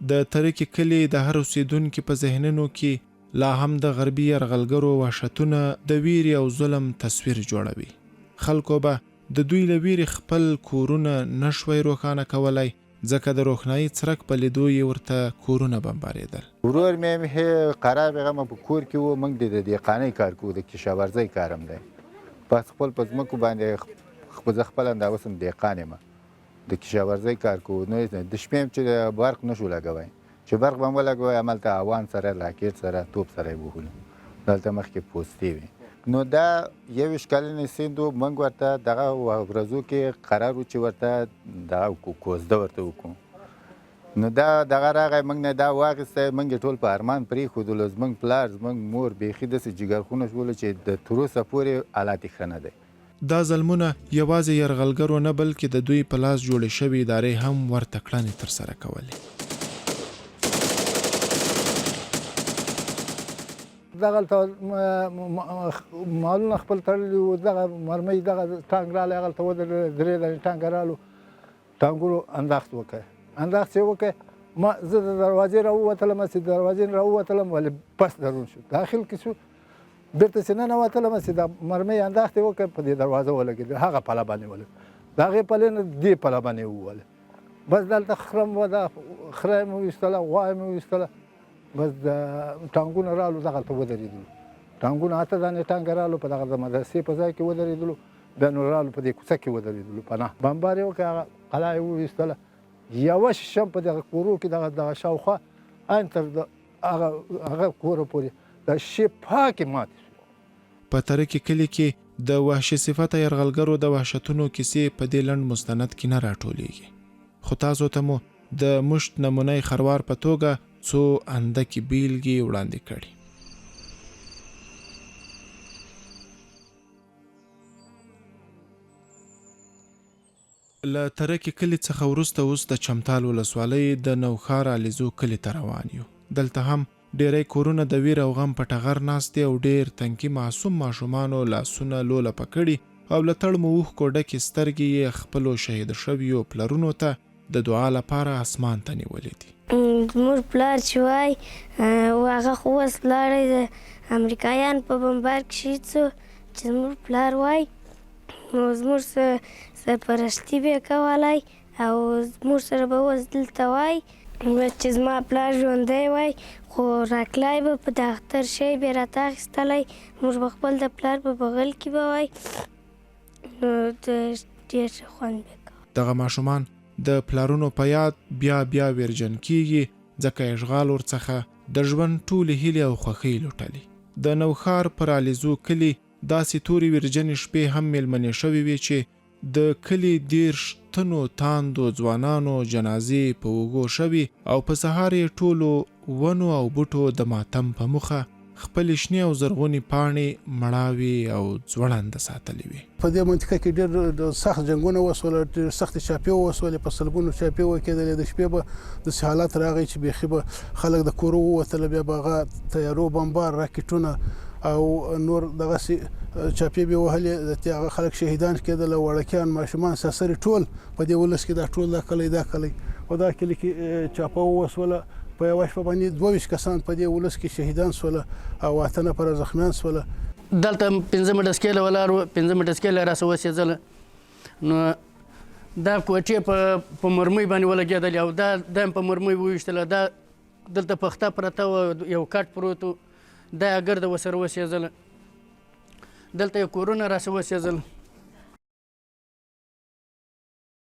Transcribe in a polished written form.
د ترکي کلي د هر اوسیدونکي په ذهنونو کې لا هم د غربي یرغلګرو وحشتونه د ویرې او ظلم تصویر جوړوي. خلکو به د دوی له ویرې خپل کورونه نشوی روښانه کولی، ځکه د روښنایي څرک په لیدو یې ورته کورونه بمبارېدل. ورور مې قرار بغه په کور کې و، موږ د دهقانۍ کار کوو، د کشاورزۍ کارم دی. پس خپل په ځمکو باندې خپل انده اوس هم دهقان یم، د کشاورزۍ کار کوو. نو د شپې هم چې برق نشو لګوی، چې برق به هم ولګوی هملته اوان سره راکټ سره توپ سره یې وهلو، دلته مخکې پوستې وي. نو دا 21 کلنې سیند و، موږ ورته دغه ورځو کې قرار و چې ورته دغه وکړو، کوزده ورته وکړو. نو دا دغه راغی، موږ نه دا واخیستی، موږ یې ټول په ارمان پرېښودلو. زموږ پلار زموږ مور بیخي داسې جګرخونه شولو چې د تر اوسه پورې حالات یې ښه نه دی. دا ظلمونه یوازې یرغلګرو نه بلکې د دوی په لاس جوړې شوې ادارې هم ورته کړنې ترسره کولې. دغلته مالونه خپل تړلي وو، دغه مرمۍ دغه ټانک راغلی، هغلته ودرېدل، 3 دانې ټانک رالو، ټانکونو انداخت وکړ. انداخت چې وکړ، ما زه د دروازې راووتلم، چې دروازې نه راووتلم ولې بس درون شو، داخل کې شو، بیرته چې ننوتلم چې د مرمۍ انداختې وکړ، په دې دروازه ولګېد، هغه پله باندې ولګېد، د هغې پلې نه دې پله باندې ووهله. بس دلته خره مې ویستله، غوا مې ویستله. بس د ټانکونه رالو، دغلته ودرېدلو، ټانکونه 8 دانې ټانک رالو، په دغه د مدرسې په ځای کې ودرېدلو، بیا نو رالو په دې کوڅه کې ودرېدلو، پناه بمبار یې وکړ، هغه قلا یې وویستله. یوه شیشه په دغه کورو کې دغه شاوخوا ان تر هغه کوره پورې دا شیشې پاکې ماتې شوې. په ترکي کلي کې د وحشي صفته یرغلګرو د وحشتونو کیسې په دې لنډ مستند کې نه راټولیږي، خو تاسو ته مو د مشت نمونهی خروار په توګه څو اندکې بیلګې وړاندې کړي. له ترکي کلي څخه وروسته اوس د چمتال ولسوالۍ د نوښار علیزو کلي ته روان یو. دلته هم ډیری کورونه د ویر او غم په ټغر ناست دي او ډیر تنکي معصوم ماشومانو لاسونه لوله پکړي او له تړمو اوښکو ډکې سترګې یې خپلو شهید شویو پلرونو ته د دعا لپاره اسمان ته نیولې دي. زموږ پلار چې وای هغه خو اوس لاړی، د امریکایان په بمبار کې شهید سو، چې زموږ پلار وای نو زموږ سرپرستي به یې کولی او زموږ سره به اوس دلته وای چې زما پلار ژوندی وای خو راتلی به په د اختر شی به یې راته اخیستلی، موږ به خپل د پلار په بغل کې به وای، نو ډېر ښه خوند به یې کوه. دغه ماشومان د پلارونو په یاد بیا ویرجن کیږي، ځکه اشغال ورڅخه د ژوند ټولې هیلې او خوښۍ لوټلي. د نوښار پر علیزو کلي داسې تورې ویرجنې شپې هم میلمنې شوې وې چې د کلي 10 تنو تاندو ځوانانو جنازې په اوږو شوي او په سهار یې ټولو ونو او بوټو د ماتم په مخه خپل شنې او زرغونې پاڼې مړاوې او ځوړنده ساتلې وي. په دې منطقه کې ډېر سخت جنګونه وسول، ډېر سختې چاپې وسولې، په سلګونو چاپې وکېدلې. د شپې به داسې حالات راغی چې بیخي به خلک د کورو ووتله، بیا به هغه تیارو بمبار راکټونه او نور دغسې چاپې به وهلې، هغه خلک شهیدان کېدل، وړکیان، ماشومان، ساسرې، ټول په دې ولس کې دا ټول دا کلی په دا کلي کې چاپه وسوله. په یوه شپه باندې 22 کسان په دې ولس کې شهیدان سوله او 8 نفره زخمیان سوله. دلته 5 مټه سکیله ولاړ و، 5 مټه سکیله راسه وسېدله، نو دا کوټې په مرمۍ باندې ولګېدلې او دا هم په مرمۍ وویشتله. دا دلته پخته پرته وه، یو کټ پروت و، دا ګرده ورسره وسېدله، دلته یې کورونه راسه وسېدل.